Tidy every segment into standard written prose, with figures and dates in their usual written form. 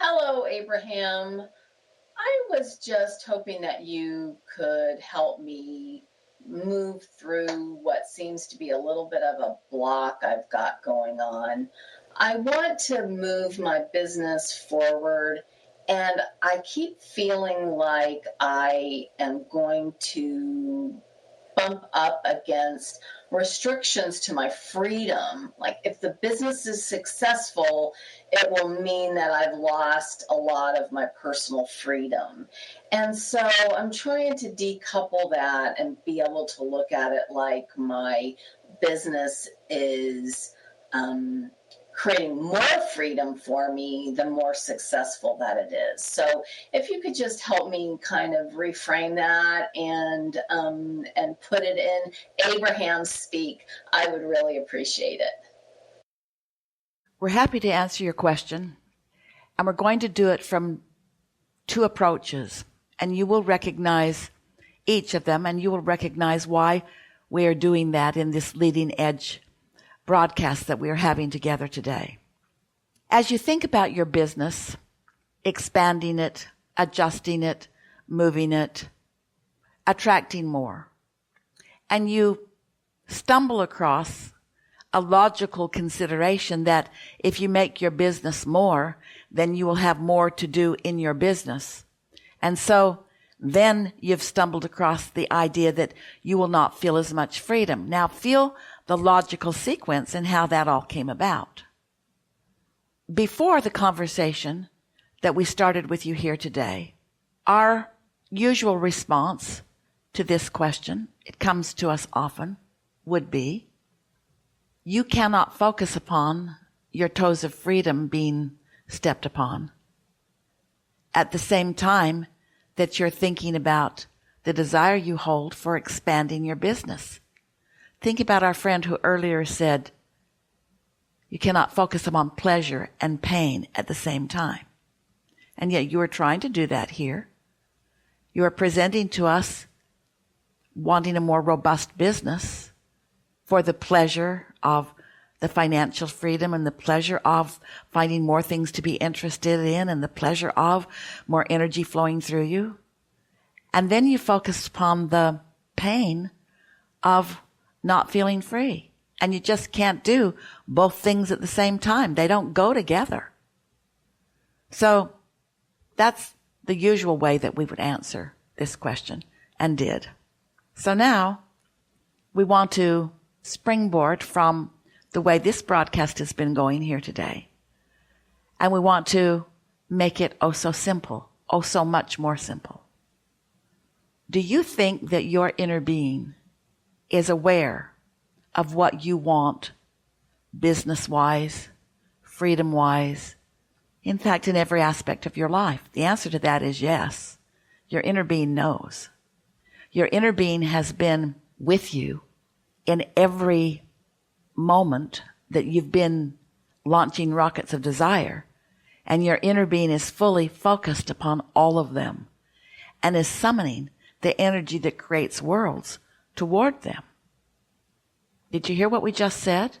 Hello, Abraham. I was just hoping that you could help me move through what seems to be a little bit of a block I've got going on. I want to move my business forward, and I keep feeling like I am going to bump up against restrictions to my freedom. Like, if the business is successful, it will mean that I've lost a lot of my personal freedom. And so I'm trying to decouple that and be able to look at it like my business is creating more freedom for me the more successful that it is. So if you could just help me kind of reframe that and put it in Abraham speak, I would really appreciate it. We're happy to answer your question, and we're going to do it from two approaches, and you will recognize each of them, and you will recognize why we are doing that in this leading edge broadcast that we are having together today. As you think about your business, expanding it, adjusting it, moving it, attracting more, and you stumble across a logical consideration that if you make your business more, then you will have more to do in your business. And so then you've stumbled across the idea that you will not feel as much freedom. Now feel the logical sequence and how that all came about. Before the conversation that we started with you here today, our usual response to this question, it comes to us often, would be, you cannot focus upon your toes of freedom being stepped upon at the same time that you're thinking about the desire you hold for expanding your business. Think about our friend who earlier said, you cannot focus upon pleasure and pain at the same time. And yet you are trying to do that here. You are presenting to us wanting a more robust business for the pleasure of the financial freedom and the pleasure of finding more things to be interested in and the pleasure of more energy flowing through you. And then you focus upon the pain of not feeling free. And you just can't do both things at the same time. They don't go together. So that's the usual way that we would answer this question, and did. So now we want to springboard from the way this broadcast has been going here today. And we want to make it oh so simple, oh so much more simple. Do you think that your inner being is aware of what you want business-wise, freedom-wise, in fact, in every aspect of your life? The answer to that is yes. Your inner being knows. Your inner being has been with you in every moment that you've been launching rockets of desire, and your inner being is fully focused upon all of them and is summoning the energy that creates worlds toward them. Did you hear what we just said?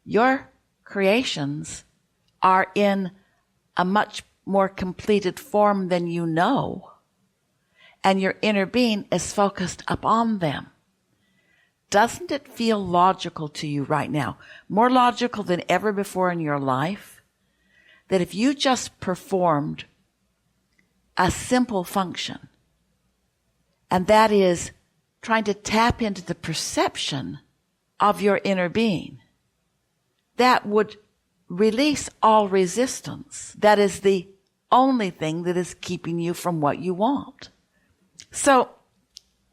Your creations are in a much more completed form than you know, and your inner being is focused upon them. Doesn't it feel logical to you right now, more logical than ever before in your life, that if you just performed a simple function, and that is trying to tap into the perception of your inner being, that would release all resistance? That is the only thing that is keeping you from what you want. So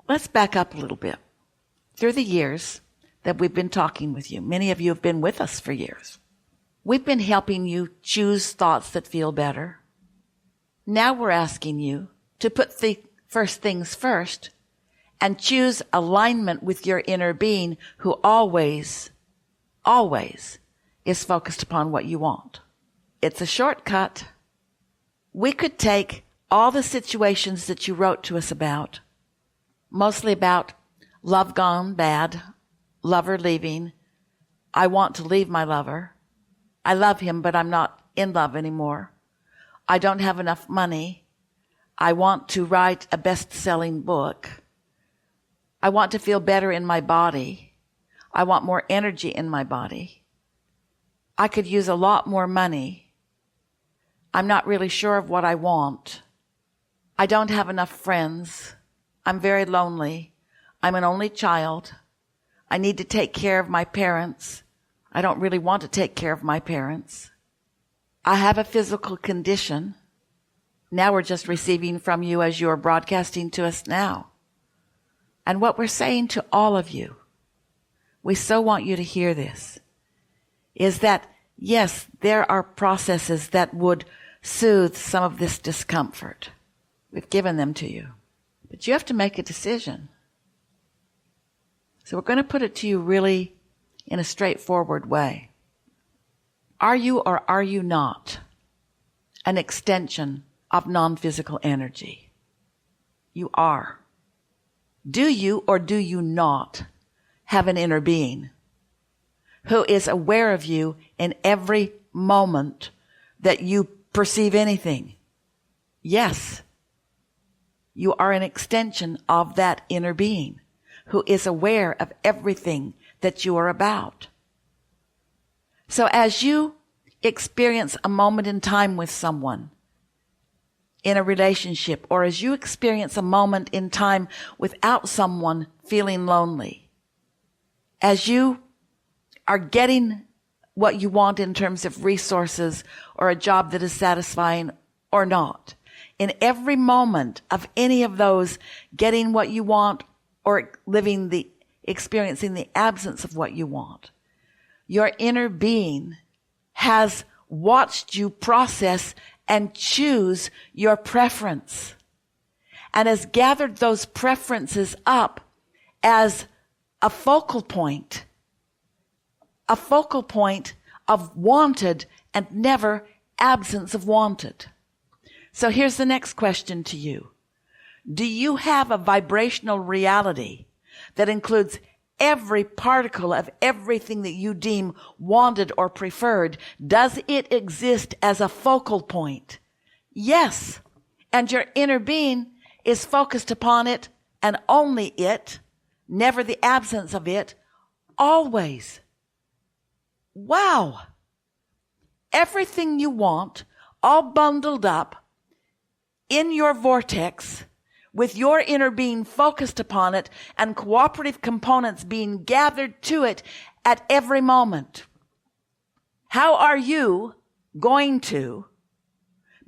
let's back up a little bit. Through the years that we've been talking with you, many of you have been with us for years. We've been helping you choose thoughts that feel better. Now we're asking you to put the first things first and choose alignment with your inner being, who always, always is focused upon what you want. It's a shortcut. We could take all the situations that you wrote to us about, mostly about love gone bad, lover leaving, I want to leave my lover, I love him but I'm not in love anymore, I don't have enough money. I want to write a best-selling book. I want to feel better in my body. I want more energy in my body. I could use a lot more money. I'm not really sure of what I want. I don't have enough friends. I'm very lonely. I'm an only child. I need to take care of my parents. I don't really want to take care of my parents. I have a physical condition. Now we're just receiving from you as you're broadcasting to us now. And what we're saying to all of you, we so want you to hear this, is that, yes, there are processes that would soothe some of this discomfort. We've given them to you. But you have to make a decision. So we're going to put it to you really in a straightforward way. Are you or are you not an extension of non-physical energy? You are. Do you or do you not have an inner being who is aware of you in every moment that you perceive anything? Yes. You are an extension of that inner being who is aware of everything that you are about. So as you experience a moment in time with someone in a relationship, or as you experience a moment in time without someone feeling lonely, as you are getting what you want in terms of resources or a job that is satisfying or not, in every moment of any of those, getting what you want or experiencing the absence of what you want, your inner being has watched you process and choose your preference, and has gathered those preferences up as a focal point of wanted and never absence of wanted. So here's the next question to you. Do you have a vibrational reality that includes every particle of everything that you deem wanted or preferred? Does it exist as a focal point? Yes. And your inner being is focused upon it and only it, never the absence of it, always. Wow. Everything you want, all bundled up in your vortex, with your inner being focused upon it and cooperative components being gathered to it at every moment. How are you going to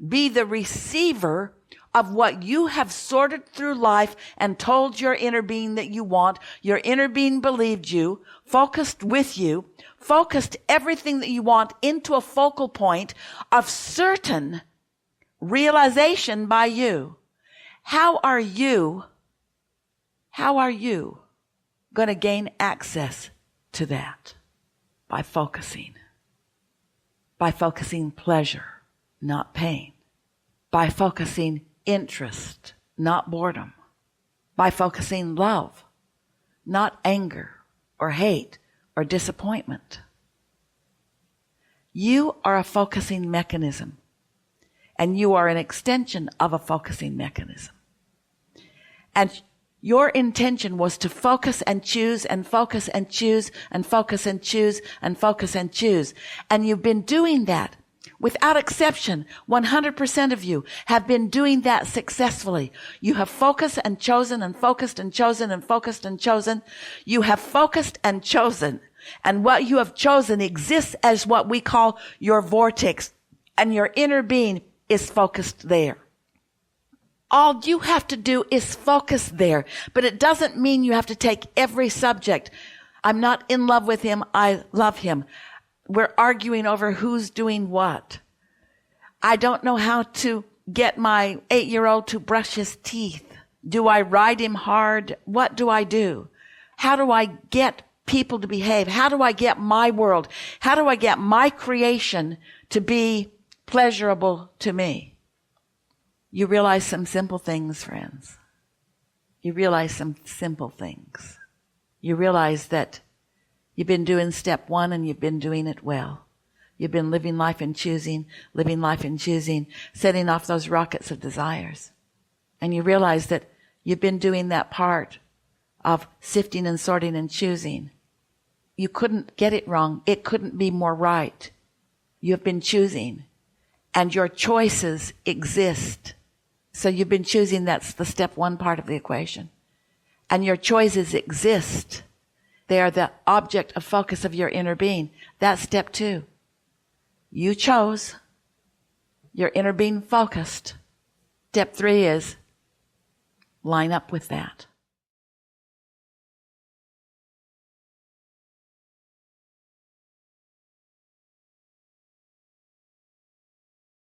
be the receiver of what you have sorted through life and told your inner being that you want? Your inner being believed you, focused with you, focused everything that you want into a focal point of certain realization by you. How are you going to gain access to that? By focusing pleasure, not pain. By focusing interest, not boredom. By focusing love, not anger or hate or disappointment. You are a focusing mechanism, and you are an extension of a focusing mechanism. And your intention was to focus and choose and focus and choose and focus and choose and focus and choose. And you've been doing that without exception. 100% of you have been doing that successfully. You have focused and chosen and focused and chosen and focused and chosen. You have focused and chosen. And what you have chosen exists as what we call your vortex. And your inner being is focused there. All you have to do is focus there. But it doesn't mean you have to take every subject. I'm not in love with him. I love him. We're arguing over who's doing what. I don't know how to get my 8-year-old to brush his teeth. Do I ride him hard? What do I do? How do I get people to behave? How do I get my world? How do I get my creation to be pleasurable to me? You realize some simple things, friends. You realize some simple things. You realize that you've been doing step 1 and you've been doing it well. You've been living life and choosing, setting off those rockets of desires. And you realize that you've been doing that part of sifting and sorting and choosing. You couldn't get it wrong. It couldn't be more right. You have been choosing, and your choices exist. So you've been choosing. That's the step one part of the equation. And your choices exist. They are the object of focus of your inner being. That's step two. You chose. Your inner being focused. Step three is line up with that.